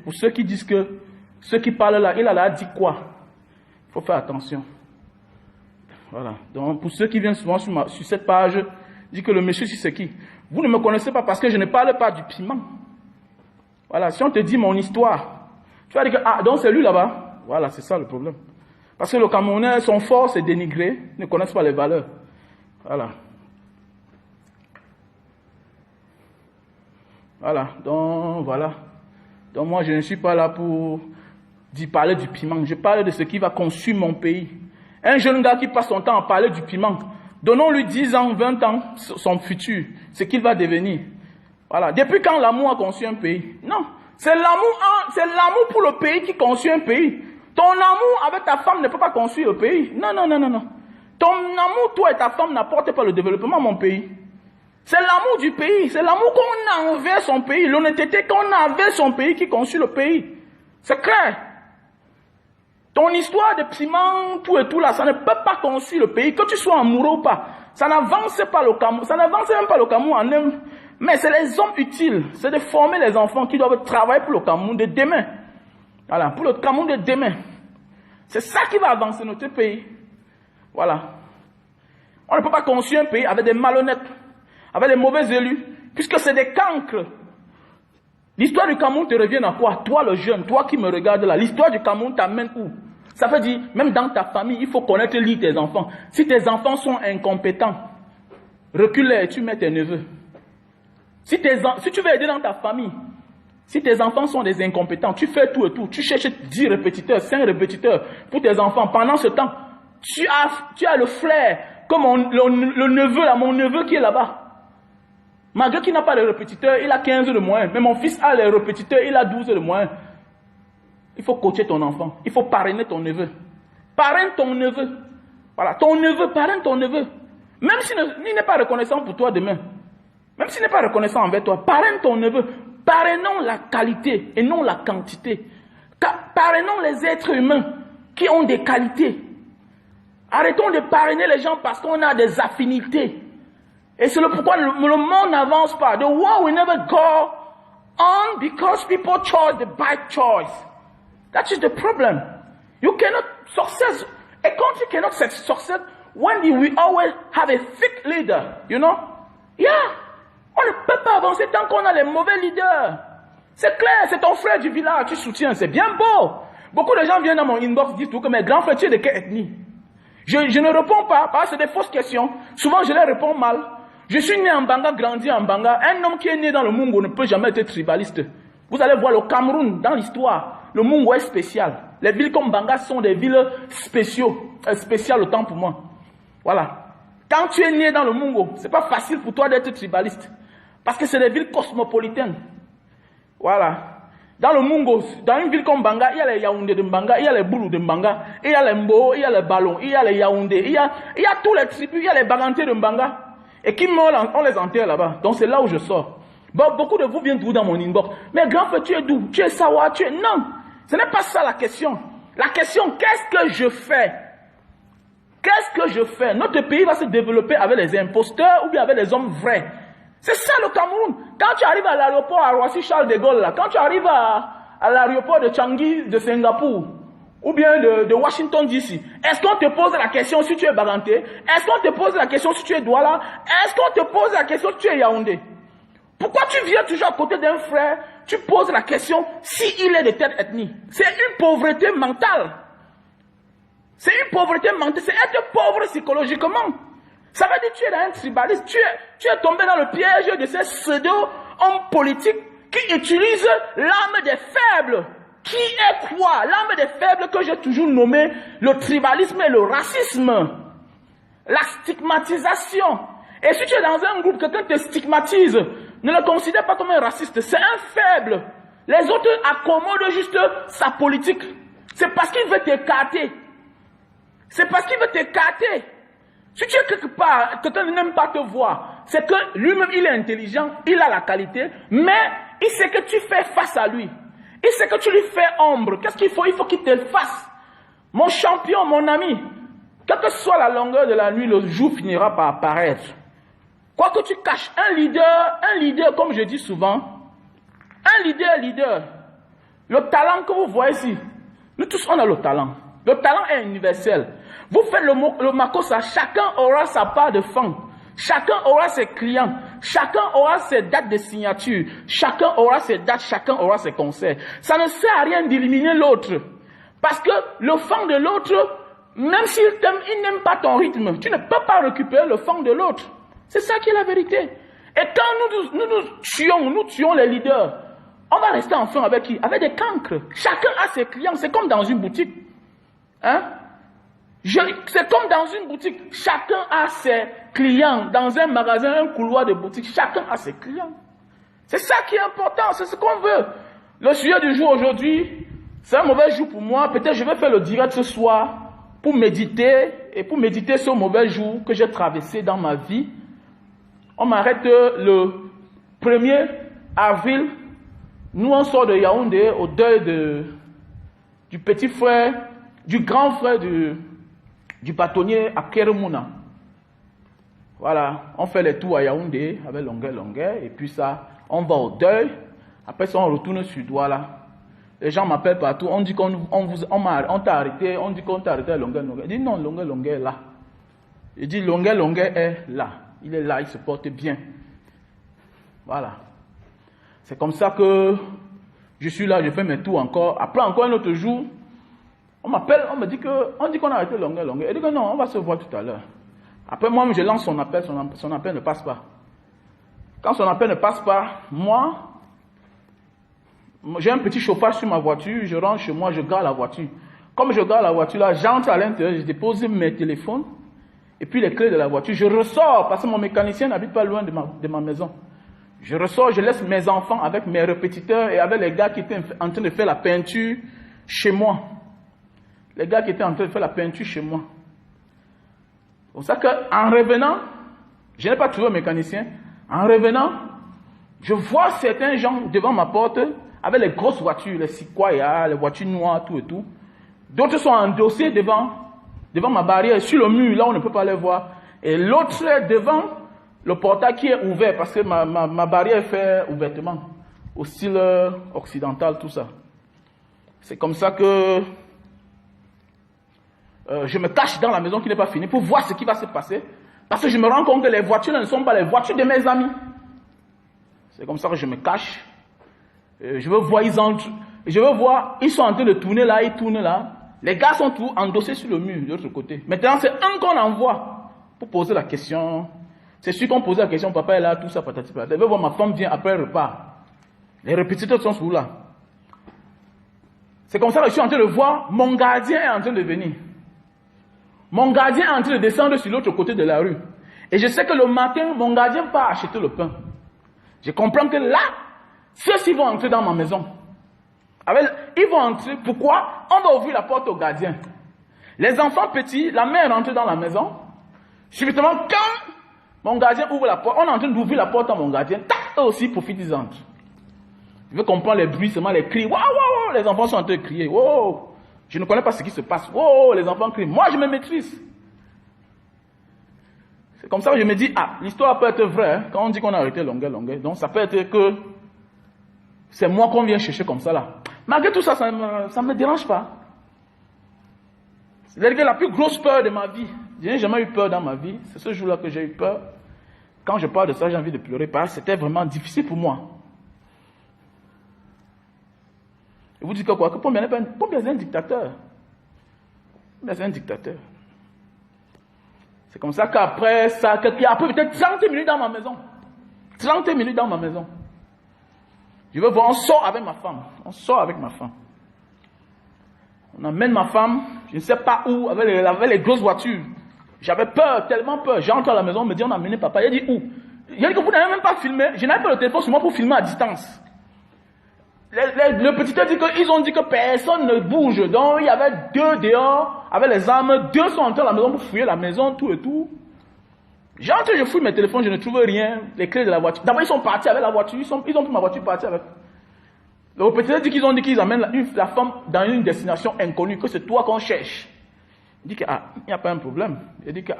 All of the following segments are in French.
pour ceux qui disent que ceux qui parlent là, il a là dit quoi? Il faut faire attention. Voilà. Donc, pour ceux qui viennent souvent sur cette page, disent que le monsieur, c'est qui? Vous ne me connaissez pas parce que je ne parle pas du piment. Voilà. Si on te dit mon histoire, tu vas dire que, ah, donc c'est lui là-bas. Voilà, c'est ça le problème. Parce que le Camerounais, son fort, c'est dénigré, ne connaissent pas les valeurs. Voilà. Voilà. Donc, voilà. Donc, moi, je ne suis pas là pour parler du piment. Je parle de ce qui va consumer mon pays. Un jeune gars qui passe son temps à parler du piment, donnons-lui 10 ans, 20 ans, son futur, ce qu'il va devenir. Voilà. Depuis quand l'amour a conçu un pays? Non. C'est l'amour pour le pays qui construit un pays. Ton amour avec ta femme ne peut pas construire le pays. Non, non, non, non, non. Ton amour, toi et ta femme, n'apportent pas le développement à mon pays. C'est l'amour du pays. C'est l'amour qu'on a envers son pays. L'honnêteté qu'on a envers son pays qui construit le pays. C'est clair. Ton histoire de piment, tout et tout là, ça ne peut pas construire le pays. Que tu sois amoureux ou pas. Ça n'avance pas le Cameroun. Ça n'avance même pas le Cameroun en un. Mais c'est les hommes utiles. C'est de former les enfants qui doivent travailler pour le Cameroun de demain. Voilà, pour le Cameroun de demain. C'est ça qui va avancer notre pays. Voilà. On ne peut pas construire un pays avec des malhonnêtes, avec des mauvais élus, puisque c'est des cancres. L'histoire du Cameroun te revient à quoi? Toi le jeune, toi qui me regardes là, l'histoire du Cameroun t'amène où? Ça veut dire, même dans ta famille, il faut connaître lire tes enfants. Si tes enfants sont incompétents, recule-les et tu mets tes neveux. Si tu veux aider dans ta famille, si tes enfants sont des incompétents, tu fais tout et tout, tu cherches 10 répétiteurs, 5 répétiteurs pour tes enfants. Pendant ce temps, tu as le flair, comme le neveu là, mon neveu qui est là-bas. Malgré qu'il n'a pas de répétiteur, il a 15 de moins. Mais mon fils a les répétiteurs, il a 12 de moins. Il faut coacher ton enfant. Il faut parrainer ton neveu. Parraine ton neveu. Voilà, ton neveu, parraine ton neveu. Même s'il n'est pas reconnaissant pour toi demain. Même s'il n'est pas reconnaissant envers toi, parraine ton neveu. Parrainons la qualité et non la quantité. Parrainons les êtres humains qui ont des qualités. Arrêtons de parrainer les gens parce qu'on a des affinités. Et c'est pourquoi le monde n'avance pas. The world will never go on because people chose the bad choice. That is the problem. You cannot success. A country cannot succeed when we always have a fake leader. You know? Yeah. On ne peut pas avancer tant qu'on a les mauvais leaders. C'est clair, c'est ton frère du village, tu soutiens, c'est bien beau. Beaucoup de gens viennent dans mon inbox, disent tout que mes grands frères, tu es de quelle ethnie? Je ne réponds pas, parce que c'est des fausses questions. Souvent, je les réponds mal. Je suis né en Banga, grandi en Banga. Un homme qui est né dans le Mungo ne peut jamais être tribaliste. Vous allez voir le Cameroun, dans l'histoire, le Mungo est spécial. Les villes comme Banga sont des villes spéciales autant pour moi. Voilà. Quand tu es né dans le Mungo, c'est pas facile pour toi d'être tribaliste. Parce que c'est des villes cosmopolitaines. Voilà. Dans le Mungo, dans une ville comme Banga, il y a les Yaoundé de Banga, il y a les Boulou de Banga, il y a les Mbo, il y a les Ballons, il y a les Yaoundé, il y a tous les tribus, il y a les Bagantés de Banga. Et qui meurent, on les enterre là-bas. Donc c'est là où je sors. Bon, beaucoup de vous viennent d'où dans mon inbox? Mais grand frère, tu es d'où? Tu es Sawa, tu es... Non, ce n'est pas ça la question. La question, qu'est-ce que je fais? Qu'est-ce que je fais? Notre pays va se développer avec les imposteurs ou bien avec les hommes vrais. C'est ça le Cameroun. Quand tu arrives à l'aéroport à Roissy-Charles de Gaulle, là, quand tu arrives à l'aéroport de Changi de Singapour, ou bien de Washington DC, est-ce qu'on te pose la question si tu es Baganté? Est-ce qu'on te pose la question si tu es Douala? Est-ce qu'on te pose la question si tu es Yaoundé? Pourquoi tu viens toujours à côté d'un frère, tu poses la question s'il est de telle ethnie? C'est une pauvreté mentale. C'est une pauvreté mentale, c'est être pauvre psychologiquement. Ça veut dire que tu es un tribaliste, tu es tombé dans le piège de ces pseudo-hommes politiques qui utilisent l'âme des faibles. Qui est quoi? L'âme des faibles que j'ai toujours nommé le tribalisme et le racisme. La stigmatisation. Et si tu es dans un groupe, quelqu'un te stigmatise, ne le considère pas comme un raciste, c'est un faible. Les autres accommodent juste sa politique. C'est parce qu'il veut t'écarter. C'est parce qu'il veut t'écarter. Si tu es quelque part, quelqu'un n'aime pas te voir, c'est que lui-même il est intelligent, il a la qualité, mais il sait que tu fais face à lui. Il sait que tu lui fais ombre. Qu'est-ce qu'il faut? Il faut qu'il te fasse. Mon champion, mon ami, quelle que soit la longueur de la nuit, le jour finira par apparaître. Quoi que tu caches, un leader, comme je dis souvent, un leader. Le talent que vous voyez ici, nous tous, on a le talent. Le talent est universel. Vous faites le Makossa, chacun aura sa part de fond. Chacun aura ses clients. Chacun aura ses dates de signature. Chacun aura ses dates, chacun aura ses concerts. Ça ne sert à rien d'éliminer l'autre. Parce que le fond de l'autre, même s'il t'aime, il n'aime pas ton rythme. Tu ne peux pas récupérer le fond de l'autre. C'est ça qui est la vérité. Et quand nous tuons les leaders, on va rester enfin avec qui? Avec des cancres. Chacun a ses clients. C'est comme dans une boutique. Hein? C'est comme dans une boutique. Chacun a ses clients. Dans un magasin, un couloir de boutique, chacun a ses clients. C'est ça qui est important. C'est ce qu'on veut. Le sujet du jour aujourd'hui, c'est un mauvais jour pour moi. Peut-être je vais faire le direct ce soir pour méditer. Et pour méditer ce mauvais jour que j'ai traversé dans ma vie. On m'arrête le 1er avril. Nous, on sort de Yaoundé au deuil du petit frère, du grand frère du bâtonnier à Keremouna. Voilà, on fait les tours à Yaoundé avec longueur, et puis ça, on va au deuil. Après ça, on retourne sur Douala. Les gens m'appellent partout, on dit on t'a arrêté, on dit qu'on t'a arrêté à longueur. Je dis non, longueur est là. Je dis longueur est là. Il est là, il se porte bien. Voilà. C'est comme ça que je suis là, je fais mes tours encore. Après encore un autre jour, on m'appelle, on dit qu'on a arrêté longueur. Il dit que non, on va se voir tout à l'heure. Après moi, je lance son appel, son appel ne passe pas. Quand son appel ne passe pas, moi, j'ai un petit chauffage sur ma voiture, je rentre chez moi, je garde la voiture. Comme je garde la voiture là, j'entre à l'intérieur, je dépose mes téléphones et puis les clés de la voiture. Je ressors parce que mon mécanicien n'habite pas loin de ma maison. Je ressors, je laisse mes enfants avec mes répétiteurs et avec les gars qui étaient en train de faire la peinture chez moi. Les gars qui étaient en train de faire la peinture chez moi. C'est pour ça qu'en revenant, je n'ai pas trouvé un mécanicien. En revenant, je vois certains gens devant ma porte avec les grosses voitures, les Sequoia, les voitures noires, tout et tout. D'autres sont endossés devant ma barrière, sur le mur, là on ne peut pas les voir. Et l'autre est devant le portail qui est ouvert, parce que ma barrière est faite ouvertement, au style occidental, tout ça. C'est comme ça que je me cache dans la maison qui n'est pas finie pour voir ce qui va se passer. Parce que je me rends compte que les voitures ne sont pas les voitures de mes amis. C'est comme ça que je me cache. Je veux voir, ils sont en train de tourner là, ils tournent là. Les gars sont tous endossés sur le mur de l'autre côté. Maintenant, c'est un qu'on envoie pour poser la question. C'est celui qu'on pose la question, papa est là, tout ça, patati patata. Je veux voir, ma femme vient après le repas. Les répétiteurs sont sous là. C'est comme ça que je suis en train de voir, mon gardien est en train de venir. Mon gardien est en train de descendre sur l'autre côté de la rue. Et je sais que le matin, mon gardien part acheter le pain. Je comprends que là, ceux-ci vont entrer dans ma maison. Ils vont entrer. Pourquoi? On va ouvrir la porte au gardien. Les enfants petits, la mère rentre dans la maison. Subitement, quand mon gardien ouvre la porte, on est en train d'ouvrir la porte à mon gardien. Tac, eux aussi, profitent, ils entrent. Je veux comprendre les bruits, seulement les cris. Waouh, waouh, waouh, les enfants sont en train de crier. Wow. Je ne connais pas ce qui se passe. Wow, les enfants crient. Moi, je me maîtrise. C'est comme ça que je me dis, l'histoire peut être vraie, hein, quand on dit qu'on a arrêté longueur. Donc, ça peut être que c'est moi qu'on vient chercher comme ça, là. Malgré tout ça, ça ne me dérange pas. C'est-à-dire que la plus grosse peur de ma vie, je n'ai jamais eu peur dans ma vie. C'est ce jour-là que j'ai eu peur. Quand je parle de ça, j'ai envie de pleurer parce que c'était vraiment difficile pour moi. Et vous dites que quoi? Que Pombian est un dictateur. Mais c'est un dictateur. C'est comme ça qu'après ça, après peut-être 30 minutes dans ma maison. 30 minutes dans ma maison. Je veux voir, on sort avec ma femme. On amène ma femme, je ne sais pas où, avec les grosses voitures. J'avais peur, tellement peur. J'entre à la maison, on me dit, on a amené papa. Il a dit où? Il a dit que vous n'avez même pas filmé. Je n'avais pas le téléphone sur moi pour filmer à distance. Le petit dit qu'ils ont dit que personne ne bouge. Donc il y avait 2 dehors, avec les armes. 2 sont entrés à la maison pour fouiller la maison, tout et tout. J'entre, je fouille mes téléphones, je ne trouve rien. Les clés de la voiture. D'abord, ils sont partis avec la voiture. Ils ont pris ma voiture, partis avec. Le petit dit qu'ils amènent la femme dans une destination inconnue, que c'est toi qu'on cherche. Il dit que, il n'y a pas un problème. Il dit que,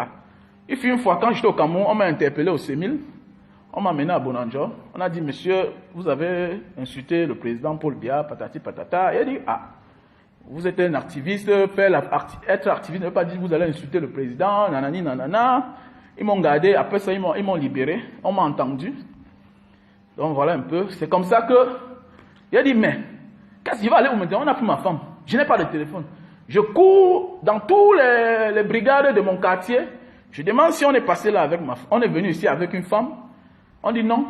il fut une fois, quand j'étais au Cameroun, on m'a interpellé au CEMIL. On m'a amené à Bonanjo. On a dit, monsieur, vous avez insulté le président Paul Biya, patati patata. Et il a dit, ah, vous êtes un activiste, être activiste ne veut pas dire que vous allez insulter le président, nanani, nanana. Ils m'ont gardé, après ça, ils m'ont libéré. On m'a entendu. Donc voilà un peu. C'est comme ça que, il a dit, mais, qu'est-ce qu'il va aller où maintenant? On a pris ma femme. Je n'ai pas de téléphone. Je cours dans tous les brigades de mon quartier. Je demande si on est passé là avec ma femme. On est venu ici avec une femme. On dit non.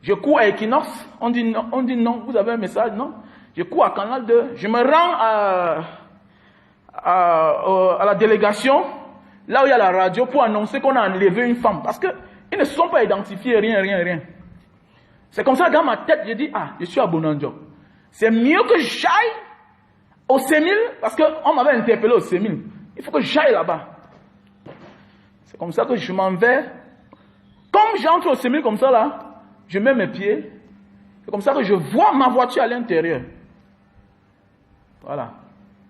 Je cours à Equinox. On dit non. Vous avez un message? Non. Je cours à Canal 2. Je me rends à la délégation, là où il y a la radio, pour annoncer qu'on a enlevé une femme. Parce qu'ils ne se sont pas identifiés, rien. C'est comme ça, dans ma tête, j'ai dit, ah, je suis à Bonanjo. C'est mieux que j'aille au Sémil, parce qu'on m'avait interpellé au Sémil. Il faut que j'aille là-bas. C'est comme ça que je m'en vais. Comme j'entre au Sémil comme ça, là, je mets mes pieds. C'est comme ça que je vois ma voiture à l'intérieur. Voilà.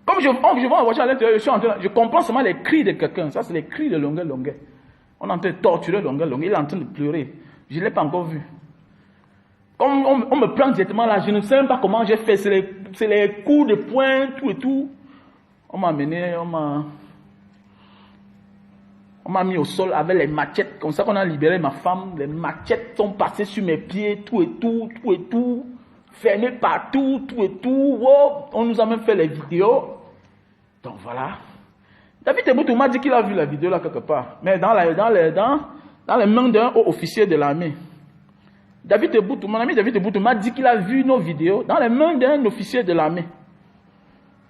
Comme je vois ma voiture à l'intérieur, je comprends seulement les cris de quelqu'un. Ça, c'est les cris de Longuet. On est en train de torturer Longuet. Il est en train de pleurer. Je ne l'ai pas encore vu. Comme on me prend directement là, je ne sais même pas comment j'ai fait. C'est les coups de poing, tout et tout. On m'a amené, on m'a mis au sol avec les machettes. Comme ça qu'on a libéré ma femme. Les machettes sont passées sur mes pieds, tout et tout. Fermé partout, tout et tout. Wow. On nous a même fait les vidéos. Donc voilà. David Eboutou m'a dit qu'il a vu la vidéo là quelque part. Mais dans les mains d'un haut officier de l'armée. David Eboutou, mon ami David Eboutou m'a dit qu'il a vu nos vidéos dans les mains d'un officier de l'armée.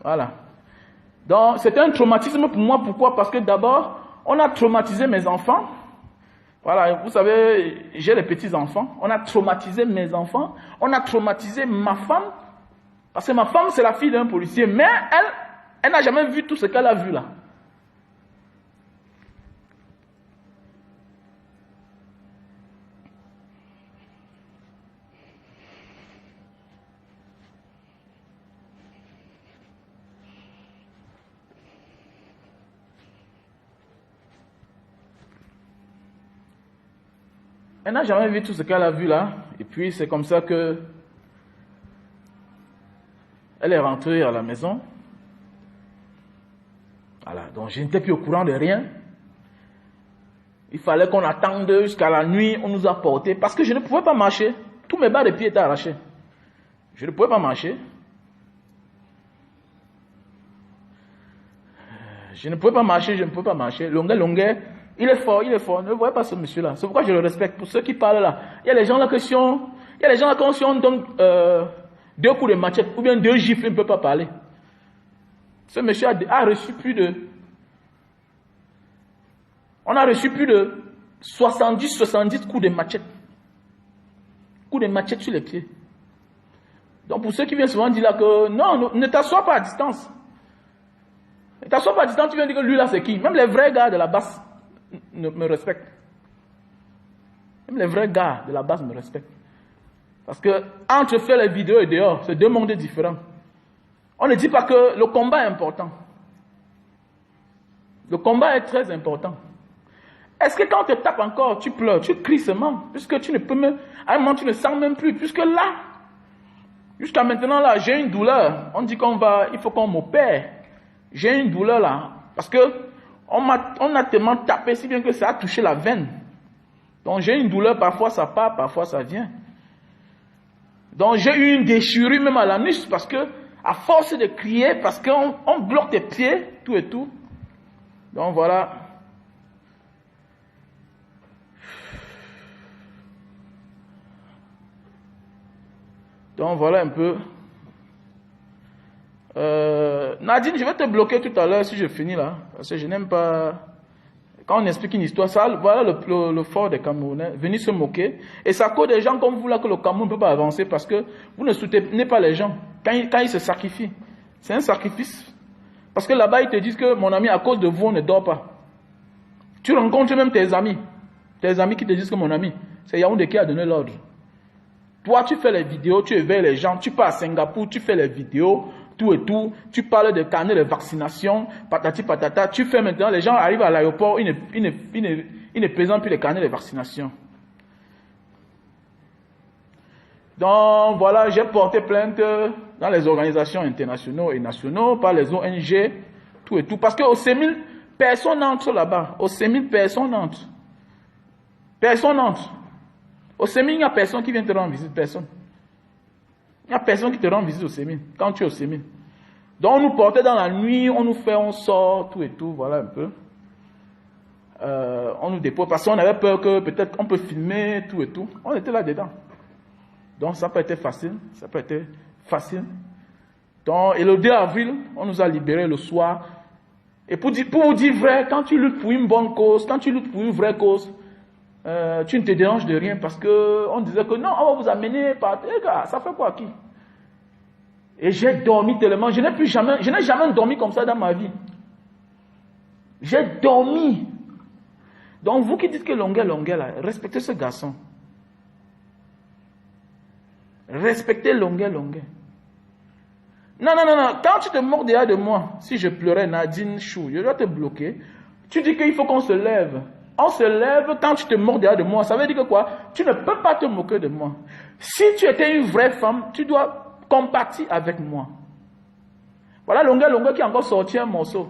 Voilà. Donc c'était un traumatisme pour moi. Pourquoi? Parce que d'abord, on a traumatisé mes enfants. Voilà, vous savez, j'ai les petits-enfants. On a traumatisé mes enfants. On a traumatisé ma femme. Parce que ma femme, c'est la fille d'un policier. Mais elle n'a jamais vu tout ce qu'elle a vu là. Elle n'a jamais vu tout ce qu'elle a vu là. Et puis c'est comme ça que elle est rentrée à la maison. Voilà, donc je n'étais plus au courant de rien. Il fallait qu'on attende jusqu'à la nuit. On nous a portés parce que je ne pouvais pas marcher. Tous mes bas de pied étaient arrachés. Je ne pouvais pas marcher. Je ne pouvais pas marcher. Longuet. Il est fort. Ne voyez pas ce monsieur-là. C'est pourquoi je le respecte. Pour ceux qui parlent là, il y a les gens là qui on donne 2 coups de machette ou bien 2 gifles, il ne peut pas parler. Ce monsieur a reçu on a reçu plus de 70 coups de machette. Coups de machette sur les pieds. Donc pour ceux qui viennent souvent dire là que non, ne t'assois pas à distance. Ne t'assois pas à distance, tu viens dire que lui là c'est qui? Même les vrais gars de la base me respectent. Même les vrais gars de la base me respectent. Parce que entre faire les vidéos et dehors, c'est 2 mondes différents. On ne dit pas que le combat est important. Le combat est très important. Est-ce que quand on te tape encore, tu pleures, tu cries seulement, puisque tu ne peux même, à un moment tu ne sens même plus, puisque là, jusqu'à maintenant là, j'ai une douleur. On dit il faut qu'on m'opère. J'ai une douleur là, parce que on a tellement tapé si bien que ça a touché la veine. Donc j'ai une douleur, parfois ça part, parfois ça vient. Donc j'ai eu une déchirure même à l'anus parce que, à force de crier, parce qu'on bloque tes pieds, tout et tout. Donc voilà. Donc voilà un peu. Nadine, je vais te bloquer tout à l'heure si je finis là. Parce que je n'aime pas. Quand on explique une histoire, ça, voilà le fort des Camerounais. Venir se moquer. Et ça cause des gens comme vous là que le Cameroun ne peut pas avancer parce que vous ne soutenez pas les gens. Quand ils se sacrifient. C'est un sacrifice. Parce que là-bas, ils te disent que mon ami, à cause de vous, on ne dort pas. Tu rencontres même tes amis. Tes amis qui te disent que mon ami, c'est Yaoundé qui a donné l'ordre. Toi, tu fais les vidéos, tu éveilles les gens, tu pars à Singapour, tu fais les vidéos, tout et tout, tu parles de carnet de vaccination, patati patata, tu fais maintenant, les gens arrivent à l'aéroport, ils ne présentent plus les carnets de vaccination. Donc voilà, j'ai porté plainte dans les organisations internationales et nationales, par les ONG, tout et tout. Parce qu'au CEMIL, personne n'entre là-bas. Au CEMIL, personne n'entre. Personne n'entre. Au CEMIL, il n'y a personne qui vient te rendre visite, personne. Il n'y a personne qui te rend visite au CEMIL, quand tu es au CEMIL. Donc on nous portait dans la nuit, on nous fait, on sort, tout et tout, voilà un peu. On nous dépose, parce qu'on avait peur que peut-être on peut filmer, tout et tout. On était là-dedans. Donc ça n'a pas été facile, ça n'a pas été facile. Donc, et le 2 avril, on nous a libérés le soir. Et pour vous dire vrai, quand tu luttes pour une bonne cause, quand tu luttes pour une vraie cause, tu ne te déranges de rien parce qu'on disait que non, on va vous amener par... Eh gars, ça fait quoi qui? Et j'ai dormi tellement, je n'ai jamais dormi comme ça dans ma vie. J'ai dormi. Donc vous qui dites que Longuet, là, respectez ce garçon. Respectez Longuet. Non. Quand tu te mords derrière de moi, si je pleurais Nadine Chou, je dois te bloquer. Tu dis qu'il faut qu'on se lève. On se lève quand tu te mords derrière de moi. Ça veut dire que quoi? Tu ne peux pas te moquer de moi. Si tu étais une vraie femme, tu dois compatir avec moi. Voilà Longuet qui a encore sorti un morceau.